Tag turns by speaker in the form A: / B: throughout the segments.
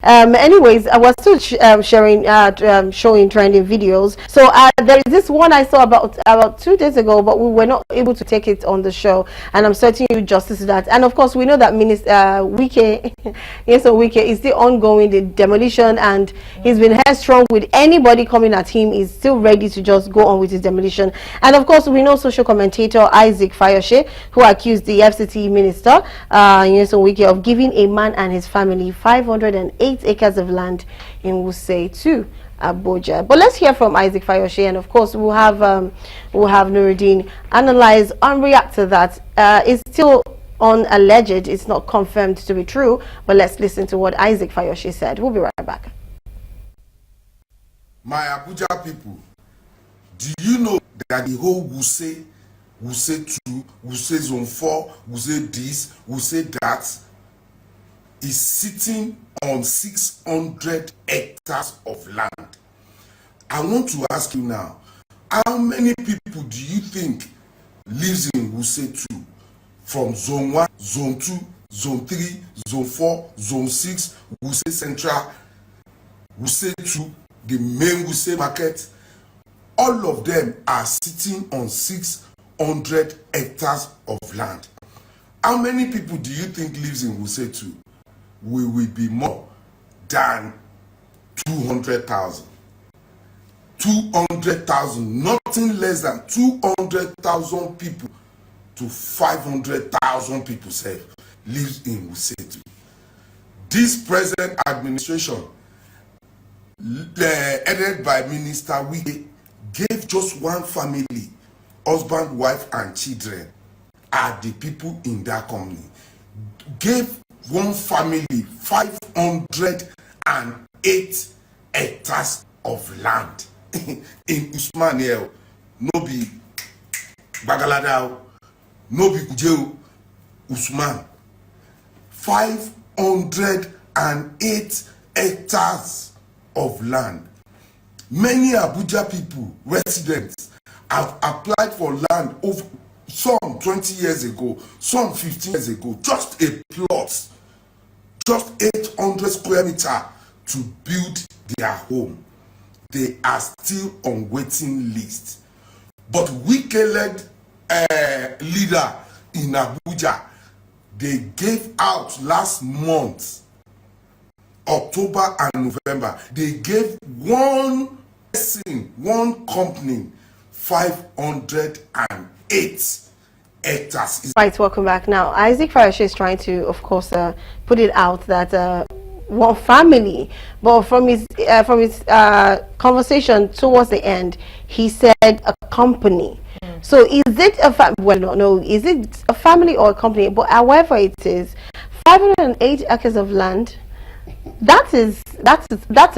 A: Anyways, I was still showing trending videos. So there is this one I saw about 2 days ago, but we were not able to take it on the show, and I'm certain you justice to that. And of course, we know that Minister Wike, Nyesom Wike, is still ongoing the demolition, and he's been headstrong with anybody coming at him. He's still ready to just go on with his demolition. And of course, we know social commentator Issac Fayose, who accused the FCT minister Nyesom Wike of giving a man and his family 508 acres of land in Wuse to Abuja. But let's hear from Issac Fayose, and of course we'll have Nuruddin analyze and react to that. It's still on alleged, it's not confirmed to be true, but let's listen to what Issac Fayose said. We'll be right back.
B: My Abuja people, do you know that the whole Wuse 2, Wuse Zone 4, Wuse this, Wuse that is sitting on 600 hectares of land? I want to ask you now, how many people do you think lives in Wuse 2? From Zone 1, Zone 2, Zone 3, Zone 4, Zone 6, Wuse Central, Wuse 2, the main Wuse market, all of them are sitting on 600 hectares of land. How many people do you think lives in Wuse 2? We will be more than 200,000. 200,000, nothing less than 200,000 people to 500,000 people say lives in Wuse 2. This present administration, headed by Minister Wike, gave just one family, husband, wife, and children, are the people in that company. Gave one family 508 hectares of land in Usman here. No be Bagalada, no be Kujeu, Usman. 508 hectares of land. Many Abuja people, residents, have applied for land over some 20 years ago, some 15 years ago, just a plot, just 800 square meters to build their home. They are still on waiting list. But Wike-led leader in Abuja, they gave out last month, October and November, they gave one person, one company, 508 hectares.
A: Right, welcome back. Now, Issac Fayose is trying to, of course, put it out that one family, but from his conversation towards the end, he said a company. So is it a well, no, is it a family or a company? But however it is, 508 acres of land. That's a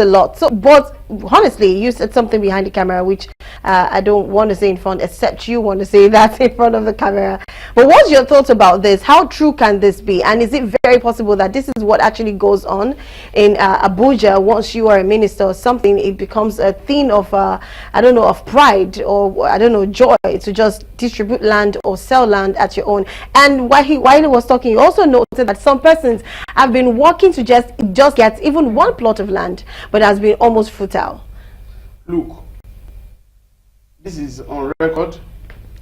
A: lot. So, but honestly, you said something behind the camera which I don't want to say in front, except you want to say that in front of the camera. But what's your thoughts about this? How true can this be? And is it very possible that this is what actually goes on in Abuja once you are a minister or something? It becomes a thing of I don't know, of pride, or I don't know, joy to just distribute land or sell land at your own. And while he was talking, he also noted that some persons have been working to just get even one plot of land, but has been almost futile.
C: Look, this is on record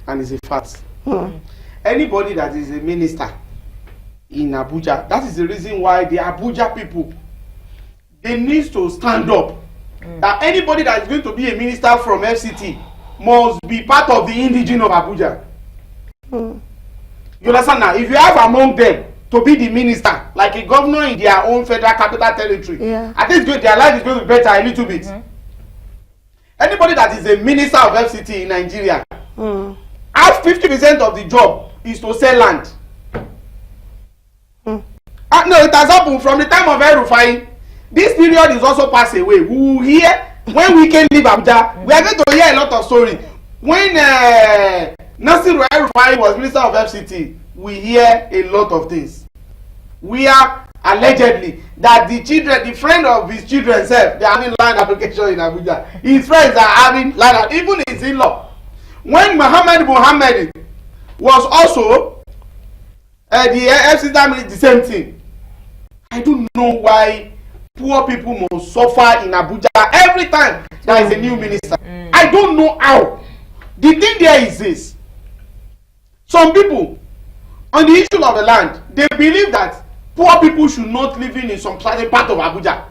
C: and it's a fact. Anybody that is a minister in Abuja, that is the reason why the Abuja people, they need to stand up. That anybody that is going to be a minister from FCT must be part of the indigene of Abuja. You understand now? If you have among them to be the minister, like a governor in their own federal capital territory, I think their life is going to be better a little bit. Anybody that is a minister of FCT in Nigeria, half 50% of the job is to sell land. No, it has happened from the time of El-Rufai. This period is also passed away. We will hear, when we can leave Abuja, we are going to hear a lot of stories. When Nasir El-Rufai was minister of FCT, we hear a lot of things. We are allegedly that the children, the friend of his children self, they are having land application in Abuja. His friends are having land, even his in-law. When Muhammad was also the FCT, the same thing. I don't know why poor people must suffer in Abuja every time there is a new minister. I don't know how. The thing there is this. Some people, on the issue of the land, they believe that poor people should not live in some certain part of Abuja.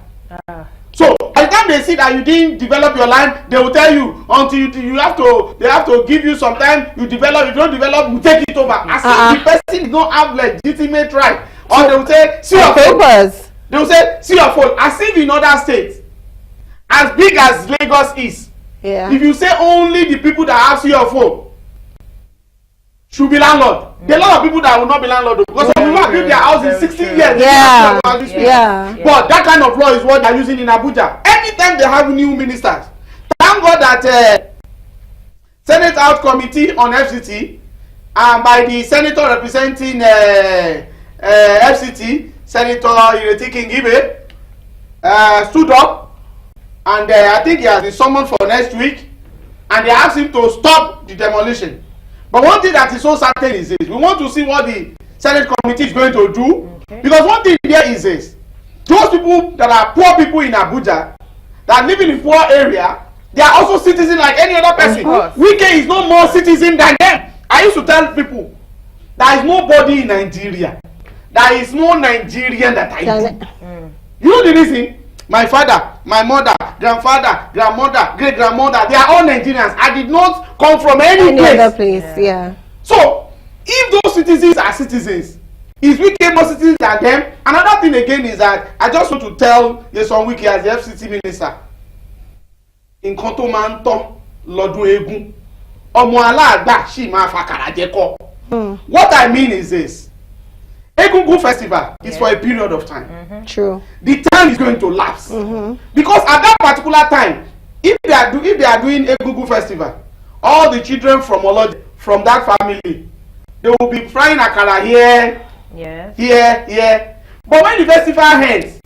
C: So by the time they see that you didn't develop your land, they will tell you until they have to give you some time. You develop. If you don't develop, we take it over. As if the person does not have legitimate right, or they will say, see your papers. They will say, see your phone. As if in other states, as big as Lagos is, if you say only the people that have see your phone should be landlord. There are a lot of people that will not be landlord because some people have built their house in 60 years. But that kind of law is what they are using in Abuja. Anytime they have new ministers, thank God that Senate Out Committee on FCT and by the senator representing FCT, Senator Ireti Kingibe, stood up and I think he has been summoned for next week and they asked him to stop the demolition. But one thing that is so certain is this: we want to see what the Senate committee is going to do. Because one thing there is this: those people that are poor people in Abuja that live in a poor area, they are also citizens like any other person. Wike is no more citizen than them. I used to tell people there is nobody in Nigeria. There is no Nigerian that I do. You know the reason? My father, my mother, grandfather, grandmother, great grandmother, they are all Nigerians. I did not come from any
A: other place.
C: So, if those citizens are citizens, is Wike more citizens than them? Another thing again is that I just want to tell Nyesom Wike as the FCT minister, in tó máa ń tọ́ lọ́dún eégún, ọmọ aláàgbà ṣì máa fàkàrà jẹ kọ́. What I mean is this. Egungun festival is for a period of time.
A: True.
C: The time is going to lapse because at that particular time, if they are doing Egungun festival, all the children from that family, they will be frying akara here, here. But when the festival ends,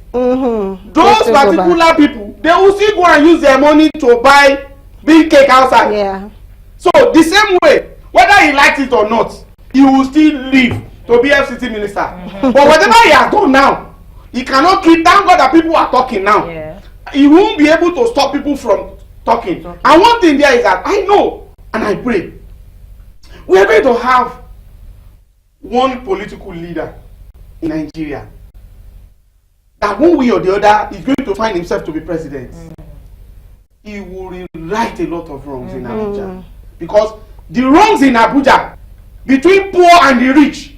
C: those particular people, they will still go and use their money to buy big cake outside. So the same way, whether he likes it or not, he will still live to be FCT minister. But whatever he has done now, he cannot keep. Thank God that people are talking now. He won't be able to stop people from talking. And one thing there is that I know and I pray we are going to have one political leader in Nigeria that one way or the other is going to find himself to be president. He will rewrite a lot of wrongs in Abuja. Because the wrongs in Abuja between poor and the rich,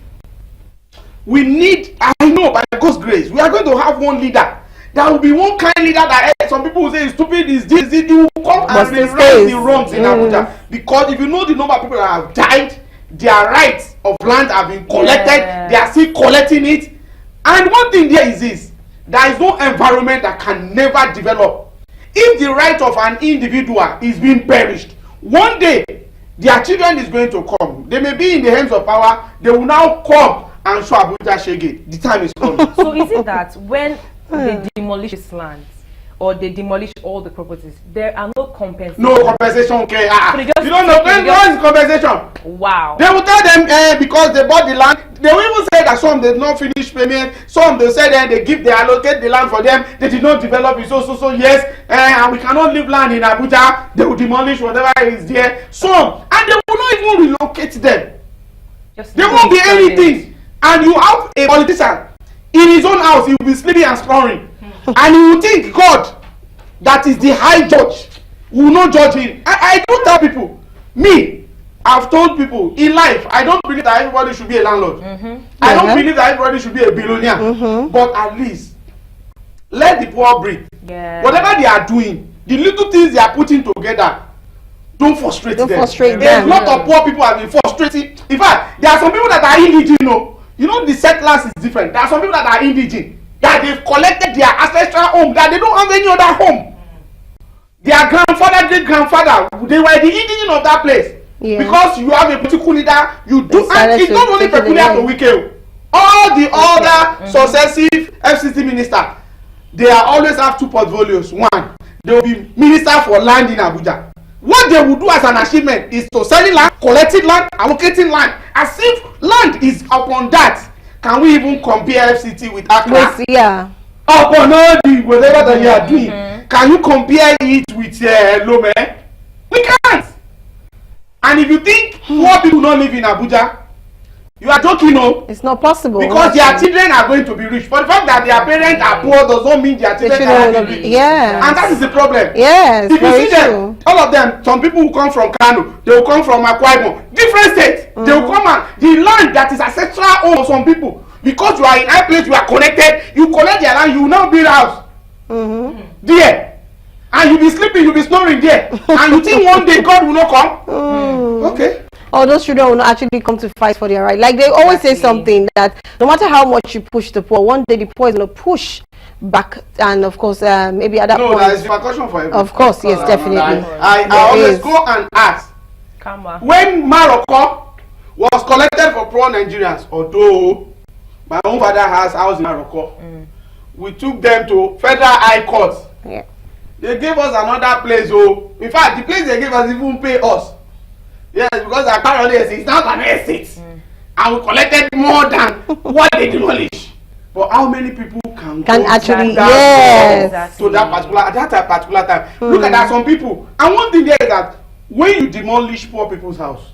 C: we need, I know by God's grace, we are going to have one leader. There will be one kind leader that some people will say is stupid, is this, he will come and rewrite the wrongs in Abuja. Because if you know the number of people that have died, their rights of land have been collected, they are still collecting it. And one thing there is this: there is no environment that can never develop. If the right of an individual is being perished, one day their children is going to come. They may be in the hands of power, they will now come and show Abuja Shege. The time is coming.
D: So is it that when they demolish this land or they demolish all the properties, there are no compensations?
C: No compensation, okay. You don't know when is compensation.
D: Wow.
C: They will tell them because they bought the land. They will even say that some did not finish payment. Some they say that they allocate the land for them. They did not develop it. So yes, and we cannot leave land in Abuja. They will demolish whatever is there. Some, and they will not even relocate them. There won't be anything. And you have a politician in his own house, he will be sleeping and snoring. And he will think God, that is the high judge, will not judge him. I do tell people, I've told people in life, I don't believe that everybody should be a landlord. I don't believe that everybody should be a billionaire. But at least, let the poor breathe. Whatever they are doing, the little things they are putting together, don't frustrate them. A lot of poor people have been frustrated. In fact, there are some people that are indigent. You know, the settlers is different. There are some people that are indigent, that they've collected their ancestral home, that they don't have any other home. Their grandfather, great grandfather, they were the indigent of that place. Because you have a political leader, you do, and it's not only peculiar to Wike. All the other successive FCT ministers, they always have two portfolios. One, they will be minister for land in Abuja. What they will do as an achievement is to selling land, collecting land, allocating land, as if land is upon that. Can we even compare FCT with Accra? upon all the whatever that you are doing, can you compare it with Lome? We can't. And if you think poor people don't live in Abuja, you are joking, no?
A: It's not possible.
C: Because their children are going to be rich. For the fact that their parents are poor does not mean their children are going to be rich.
A: Yeah.
C: And that is the problem.
A: Yes,
C: if you see
A: true.
C: them, all of them, some people who come from Kano, they will come from Akwa Ibom, different states. They will come and the land that is ancestral home of some people. Because you are in high place, you are connected, you collect their land, you will now build a house. There. And you be sleeping, you be snoring there. And you think one day God will not come? Okay.
A: Or those children will not actually come to fight for their right. Like they always say something that no matter how much you push the poor, one day the poor is going to push back. And of course, maybe at that point.
C: No, there is repercussion for everything.
A: Of course, yes, definitely.
C: I always go and ask. When Morocco was collected for poor Nigerians, although my own father has house in Morocco, we took them to Federal High Court.
A: Yeah.
C: They gave us another place. Oh, in fact, the place they gave us even pay us. Yes, because our car is not an estate, and we collected more than what they demolished. But how many people can
A: actually
C: to that particular time? Look at that, some people. And one thing there is that when you demolish poor people's house,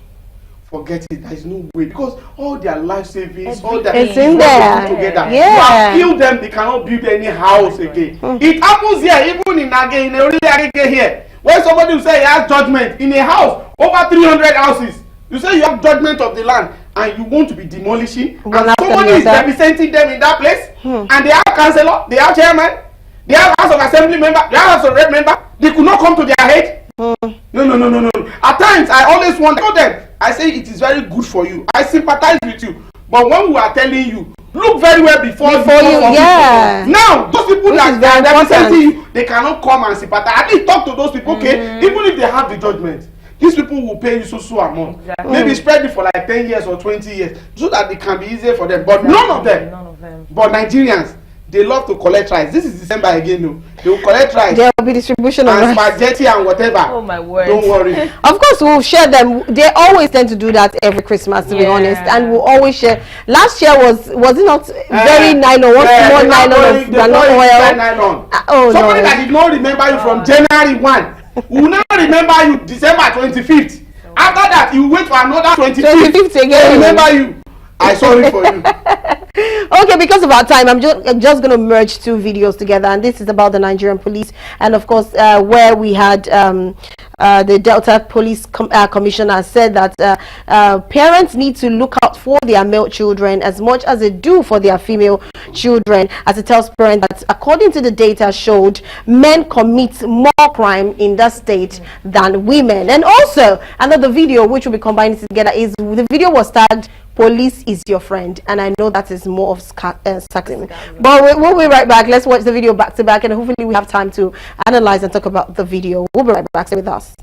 C: forget it. There is no way, because all their life savings, all their
A: it's in there
C: together.
A: Yeah.
C: You have killed them. They cannot build any house again. It happens here, even in Agege here. When somebody will say he has judgment in a house over 300 houses, you say you have judgment of the land and you want to be demolishing, and somebody is representing them in that place, and they have councillor, they have chairman, they have house of assembly member, they have house of rep member, they could not come to their head. No. At times I always want to tell them, I say it is very good for you, I sympathize with you, but when we are telling you, look very well before you
A: yeah.
C: Now those people that are representing you, they cannot come and sympathize. At least talk to those people, okay? Even if they have the judgment, these people will pay you so amount. Maybe spread it for like 10 years or 20 years, so that it can be easier for them. But none of them. But Nigerians, they love to collect rice. This is December again, no? They will collect rice.
A: There will be distribution of
C: rice. Spaghetti and whatever.
D: Oh my word.
C: Don't worry.
A: Of course, we'll share them. They always tend to do that every Christmas, to be honest. And we'll always share. Last year was it not very nylon? One small nylon of granola oil?
C: Somebody that did not remember you from January 1 will now remember you December 25th. After that, you wait for another 25th again. Remember you. I sorry for you.
A: Okay, because of our time, I'm just going to merge two videos together, and this is about the Nigerian police, and of course where we had the Delta Police Commissioner said that parents need to look out for their male children as much as they do for their female children, as it tells parents that according to the data showed men commit more crime in that state than women. And also another video which will be combined together is the video was tagged "Police is your friend," and I know that is more of sarcasm. But we'll be right back. Let's watch the video back to back, and hopefully we have time to analyze and talk about the video. We'll be right back. Stay with us.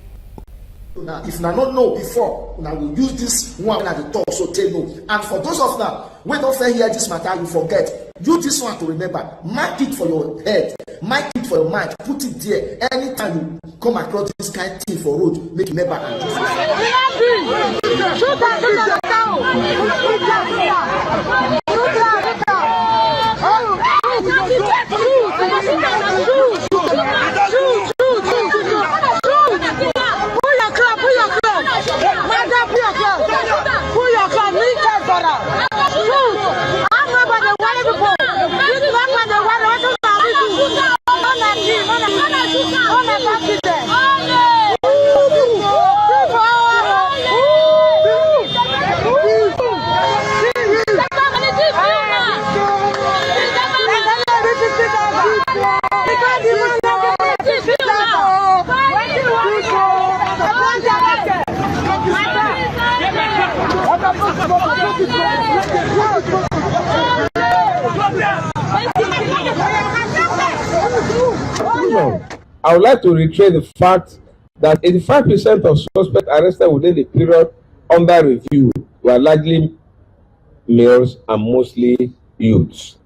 E: Now, if you not know before, now we use this one at the top, so tell no. And for those of now, when don't hear this matter, you forget. Use this one to remember. Mark it for your head. Mark it for your mind. Put it there. Anytime you come across this kind of thing for road, make it never and
F: I would like to reiterate the fact that 85% of suspects arrested within the period under review were largely males and mostly youths.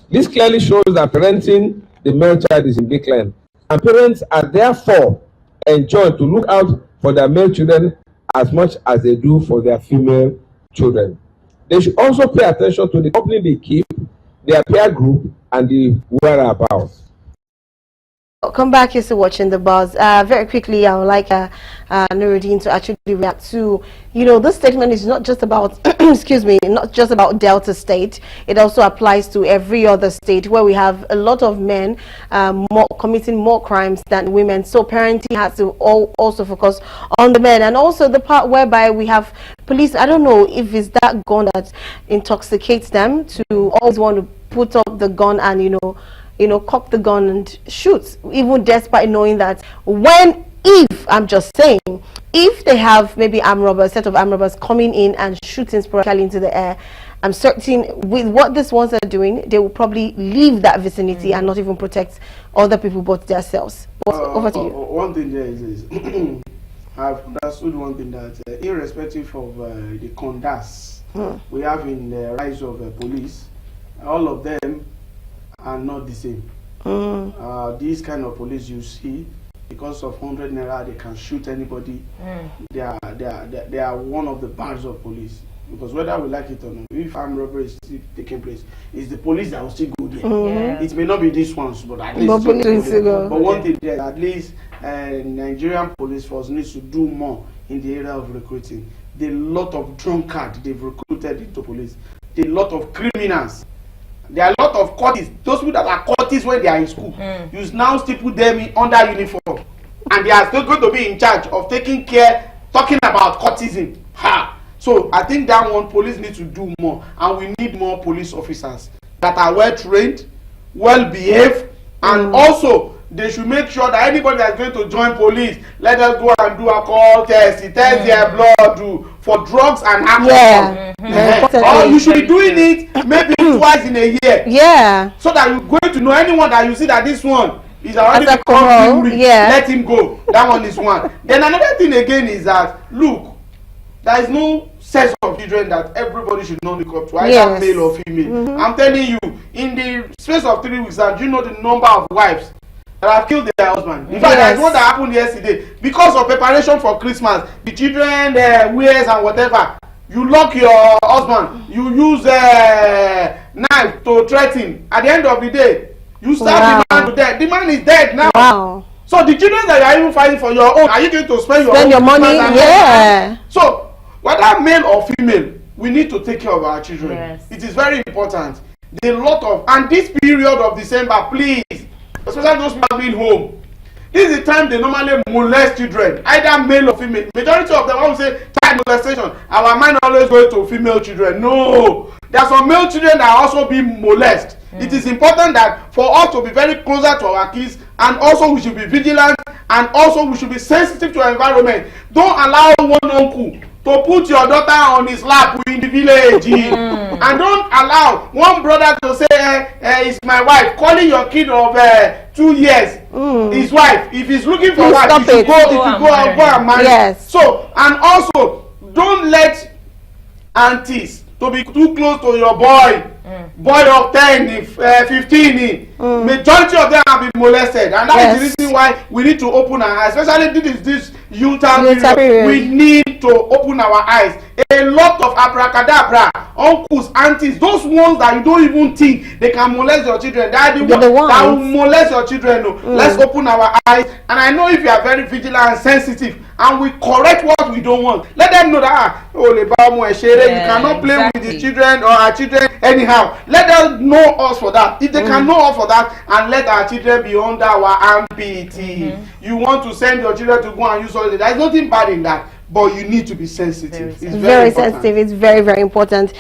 F: This clearly shows that parenting the male child is in decline, and parents are therefore enjoined to look out for their male children as much as they do for their female children. They should also pay attention to the company they keep, their peer group, and the whereabouts.
A: Come back. You're still watching The Buzz. Very quickly, I would like Nuruddin to actually react to, this statement is not just about, excuse me, not just about Delta State. It also applies to every other state where we have a lot of men committing more crimes than women. So parenting has to also focus on the men, and also the part whereby we have police. I don't know if it's that gun that intoxicates them to always want to put up the gun and cock the gun and shoot, even despite knowing that if I'm just saying, if they have maybe a set of armed robbers coming in and shooting sporadically into the air, I'm certain with what these ones are doing, they will probably leave that vicinity and not even protect other people but themselves. Over to you.
C: One thing there is I've understood one thing, that irrespective of the conducts we have in the rise of police, all of them are not the same. These kind of police you see, because of 100 naira they can shoot anybody. They are one of the bars of police, because whether we like it or not, if armed robbery is still taking place, it's the police that will still go there. It may not be these ones, but at least but one thing there, at least Nigerian police force needs to do more in the area of recruiting. There are a lot of drunkards they've recruited into police. There are a lot of criminals. There are a lot of courtists. Those people that are courtists when they are in school, you now still put them under uniform, and they are still going to be in charge of taking care, talking about courtism. So I think that one, police need to do more, and we need more police officers that are well trained, well behaved, and also they should make sure that anybody that's going to join police, let us go and do alcohol test, test their blood for drugs and alcohol. Or you should be doing it maybe twice in a year. So that you're going to know anyone that you see that this one is already become let him go. That one is one. Then another thing again is that, look, there is no sex of children that everybody should not look up to, either male or female. I'm telling you, in the space of 3 weeks, do you know the number of wives that have killed their husband? In fact, there's one that happened yesterday. Because of preparation for Christmas, the children wears and whatever, you lock your husband, you use a knife to threaten. At the end of the day, you stab the man to death. The man is dead now. So the children that you are even fighting for your own, are you going to spend your money? So whether male or female, we need to take care of our children. It is very important. There are a lot of, and this period of December, please, especially those people being home, this is the time they normally molest children, either male or female. Majority of them, I would say, child molestation, our mind always goes to female children. No, there are some male children that are also being molested. It is important that for us to be very closer to our kids, and also we should be vigilant, and also we should be sensitive to our environment. Don't allow one uncle to put your daughter on his lap in the village. And don't allow one brother to say, it's my wife, calling your kid of 2 years his wife. If he's looking for wife, you should go and marry. So, and also, don't let aunties to be too close to your boy of 10, 15. Majority of them have been molested, and that is the reason why we need to open our eyes, especially this youth period. We need to open our eyes. A lot of abracadabra, uncles, aunties, those ones that you don't even think they can molest your children, they are the ones that will molest your children. Let's open our eyes. And I know if you are very vigilant and sensitive, and we correct what we don't want, let them know that you cannot play with the children or our children anyhow. Let them know us for that. If they can know us for that, and let our children be under our armpit. You want to send your children to go and use all that, there is nothing bad in that, but you need to be sensitive. It's very sensitive.
A: It's very, very important.